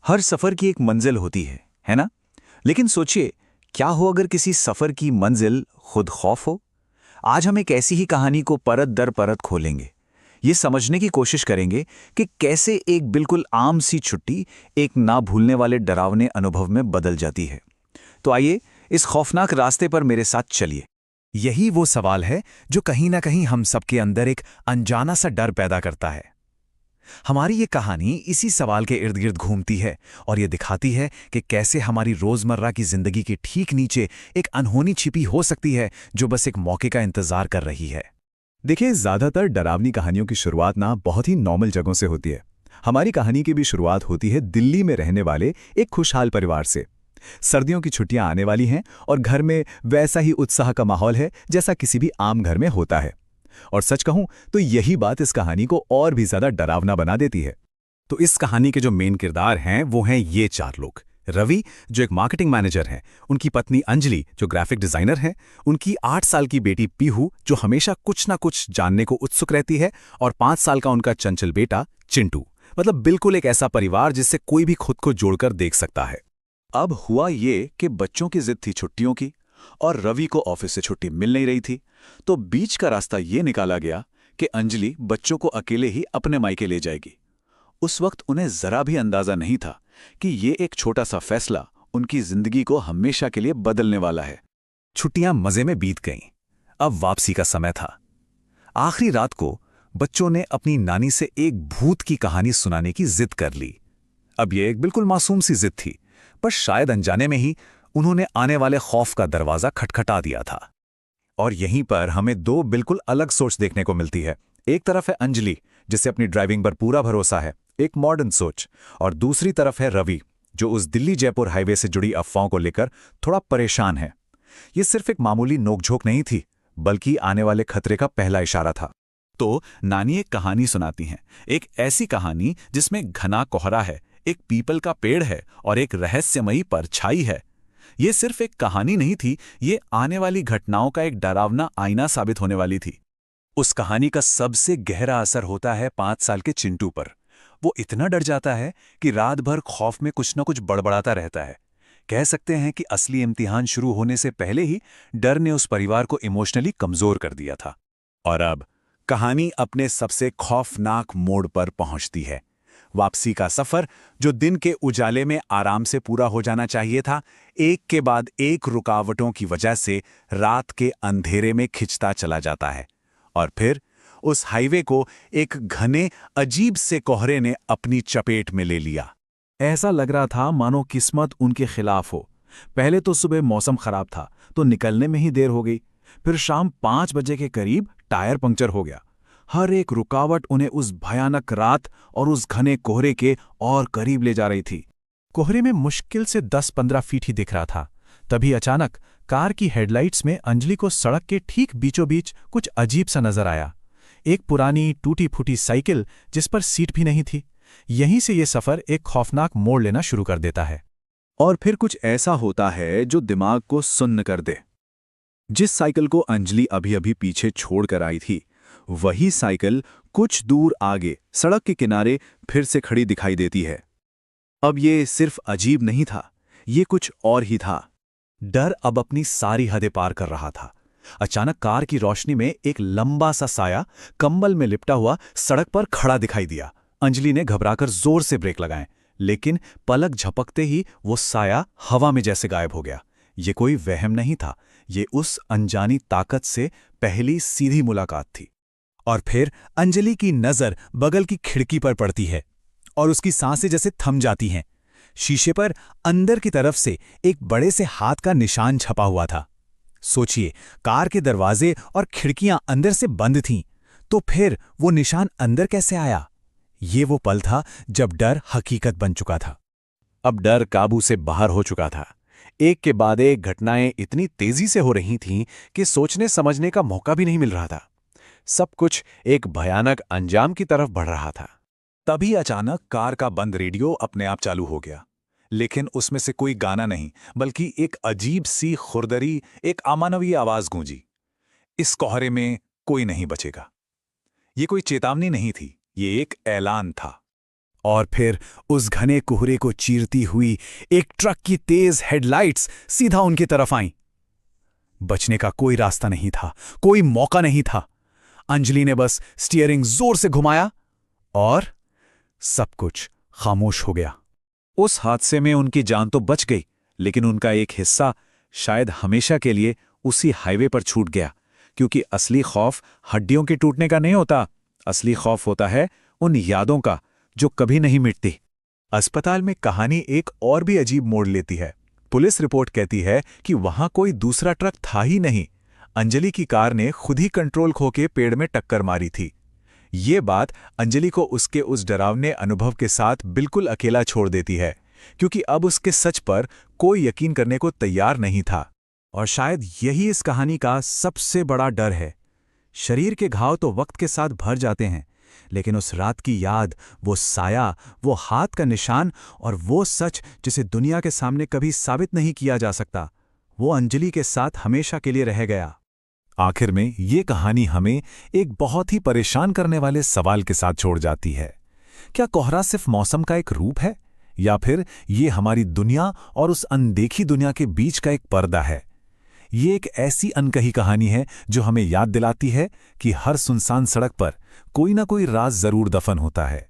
हर सफर की एक मंजिल होती है ना? लेकिन सोचिए, क्या हो अगर किसी सफर की मंजिल खुद खौफ हो? आज हम एक ऐसी ही कहानी को परत दर परत खोलेंगे। ये समझने की कोशिश करेंगे कि कैसे एक बिल्कुल आम सी छुट्टी एक ना भूलने वाले डरावने अनुभव में बदल जाती है। तो आइए, इस खौफनाक रास्ते पर मेरे साथ चलिए। यही वो सवाल है जो कहीं ना कहीं हम सबके अंदर एक अनजाना सा डर पैदा करता है। हमारी ये कहानी इसी सवाल के इर्द गिर्द घूमती है और ये दिखाती है कि कैसे हमारी रोजमर्रा की जिंदगी के ठीक नीचे एक अनहोनी छिपी हो सकती है जो बस एक मौके का इंतजार कर रही है। देखिए, ज्यादातर डरावनी कहानियों की शुरुआत ना बहुत ही नॉर्मल जगहों से होती है। हमारी कहानी की भी शुरुआत होती है दिल्ली में रहने वाले एक खुशहाल परिवार से। सर्दियों की छुट्टियां आने वाली हैं और घर में वैसा ही उत्साह का माहौल है जैसा किसी भी आम घर में होता है। और सच कहूं तो यही बात इस कहानी को और भी ज्यादा डरावना बना देती है। तो इस कहानी के जो मेन किरदार हैं वो हैं ये चार लोग। रवि, जो एक मार्केटिंग मैनेजर हैं, उनकी पत्नी अंजलि, जो ग्राफिक डिजाइनर हैं, उनकी 8 साल की बेटी पीहू, जो हमेशा कुछ ना कुछ जानने को उत्सुक रहती है, और 5 साल का उनका चंचल बेटा चिंटू। मतलब बिल्कुल एक ऐसा परिवार जिससे कोई भी खुद को जोड़कर देख सकता है। अब हुआ ये कि बच्चों की जिद थी छुट्टियों की, और रवि को ऑफिस से छुट्टी मिल नहीं रही थी। तो बीच का रास्ता ये निकाला गया कि अंजलि बच्चों को अकेले ही अपने मायके ले जाएगी। उस वक्त उन्हें जरा भी अंदाजा नहीं था कि ये एक छोटा सा फैसला उनकी जिंदगी को हमेशा के लिए बदलने वाला है। छुट्टियां मजे में बीत गईं। अब वापसी का समय था। आखिरी रात को बच्चों ने अपनी नानी से एक भूत की कहानी सुनाने की जिद कर ली। अब यह एक बिल्कुल मासूम सी जिद थी, पर शायद अनजाने में ही उन्होंने आने वाले खौफ का दरवाजा खटखटा दिया था। और यहीं पर हमें दो बिल्कुल अलग सोच देखने को मिलती है। एक तरफ है अंजलि, जिसे अपनी ड्राइविंग पर पूरा भरोसा है, एक मॉडर्न सोच। और दूसरी तरफ है रवि, जो उस दिल्ली जयपुर हाईवे से जुड़ी अफवाहों को लेकर थोड़ा परेशान है। ये सिर्फ एक मामूली नोकझोंक नहीं थी, बल्कि आने वाले खतरे का पहला इशारा था। तो नानी एक कहानी सुनाती हैं, एक ऐसी कहानी जिसमें घना कोहरा है, एक पीपल का पेड़ है और एक रहस्यमयी परछाई है। ये सिर्फ एक कहानी नहीं थी, ये आने वाली घटनाओं का एक डरावना आईना साबित होने वाली थी। उस कहानी का सबसे गहरा असर होता है 5 साल के चिंटू पर। वो इतना डर जाता है कि रात भर खौफ में कुछ न कुछ बड़बड़ाता रहता है। कह सकते हैं कि असली इम्तिहान शुरू होने से पहले ही डर ने उस परिवार को इमोशनली कमजोर कर दिया था। और अब कहानी अपने सबसे खौफनाक मोड़ पर पहुंचती है। वापसी का सफर, जो दिन के उजाले में आराम से पूरा हो जाना चाहिए था, एक के बाद एक रुकावटों की वजह से रात के अंधेरे में खिंचता चला जाता है। और फिर उस हाईवे को एक घने अजीब से कोहरे ने अपनी चपेट में ले लिया। ऐसा लग रहा था मानो किस्मत उनके खिलाफ हो। पहले तो सुबह मौसम खराब था, तो निकलने में ही देर हो गई। फिर शाम 5 बजे के करीब टायर पंक्चर हो गया। हर एक रुकावट उन्हें उस भयानक रात और उस घने कोहरे के और करीब ले जा रही थी। कोहरे में मुश्किल से 10-15 फीट ही दिख रहा था। तभी अचानक कार की हेडलाइट्स में अंजलि को सड़क के ठीक बीचों बीच कुछ अजीब सा नजर आया। एक पुरानी टूटी फूटी साइकिल जिस पर सीट भी नहीं थी। यहीं से ये सफर एक खौफनाक मोड़ लेना शुरू कर देता है। और फिर कुछ ऐसा होता है जो दिमाग को सुन्न कर दे। जिस साइकिल को अंजलि अभी अभी पीछे छोड़ कर आई थी, वही साइकिल कुछ दूर आगे सड़क के किनारे फिर से खड़ी दिखाई देती है। अब ये सिर्फ अजीब नहीं था, ये कुछ और ही था। डर अब अपनी सारी हदें पार कर रहा था। अचानक कार की रोशनी में एक लंबा सा साया कंबल में लिपटा हुआ सड़क पर खड़ा दिखाई दिया। अंजलि ने घबराकर जोर से ब्रेक लगाए, लेकिन पलक झपकते ही वो साया हवा में जैसे गायब हो गया। ये कोई वहम नहीं था, ये उस अनजानी ताकत से पहली सीधी मुलाकात थी। और फिर अंजलि की नजर बगल की खिड़की पर पड़ती है और उसकी सांसें जैसे थम जाती हैं। शीशे पर अंदर की तरफ से एक बड़े से हाथ का निशान छपा हुआ था। सोचिए, कार के दरवाजे और खिड़कियां अंदर से बंद थीं, तो फिर वो निशान अंदर कैसे आया? ये वो पल था जब डर हकीकत बन चुका था। अब डर काबू से बाहर हो चुका था। एक के बाद एक घटनाएं इतनी तेजी से हो रही थीं कि सोचने समझने का मौका भी नहीं मिल रहा था। सब कुछ एक भयानक अंजाम की तरफ बढ़ रहा था। तभी अचानक कार का बंद रेडियो अपने आप चालू हो गया, लेकिन उसमें से कोई गाना नहीं, बल्कि एक अजीब सी खुरदरी, एक अमानवीय आवाज गूंजी। इस कोहरे में कोई नहीं बचेगा। ये कोई चेतावनी नहीं थी, ये एक ऐलान था। और फिर उस घने कोहरे को चीरती हुई एक ट्रक की तेज हेडलाइट्स सीधा उनकी तरफ आईं। बचने का कोई रास्ता नहीं था, कोई मौका नहीं था। अंजलि ने बस स्टीयरिंग जोर से घुमाया और सब कुछ खामोश हो गया। उस हादसे में उनकी जान तो बच गई, लेकिन उनका एक हिस्सा शायद हमेशा के लिए उसी हाईवे पर छूट गया, क्योंकि असली खौफ हड्डियों के टूटने का नहीं होता। असली खौफ होता है उन यादों का जो कभी नहीं मिटती। अस्पताल में कहानी एक और भी अजीब मोड़ लेती है। पुलिस रिपोर्ट कहती है कि वहां कोई दूसरा ट्रक था ही नहीं। अंजलि की कार ने खुद ही कंट्रोल खो के पेड़ में टक्कर मारी थी। ये बात अंजलि को उसके उस डरावने अनुभव के साथ बिल्कुल अकेला छोड़ देती है, क्योंकि अब उसके सच पर कोई यकीन करने को तैयार नहीं था। और शायद यही इस कहानी का सबसे बड़ा डर है। शरीर के घाव तो वक्त के साथ भर जाते हैं, लेकिन उस रात की याद, वो साया, वो हाथ का निशान और वो सच जिसे दुनिया के सामने कभी साबित नहीं किया जा सकता, वो अंजलि के साथ हमेशा के लिए रह गया। आखिर में ये कहानी हमें एक बहुत ही परेशान करने वाले सवाल के साथ छोड़ जाती है। क्या कोहरा सिर्फ मौसम का एक रूप है, या फिर ये हमारी दुनिया और उस अनदेखी दुनिया के बीच का एक पर्दा है? ये एक ऐसी अनकही कहानी है जो हमें याद दिलाती है कि हर सुनसान सड़क पर कोई ना कोई राज जरूर दफन होता है।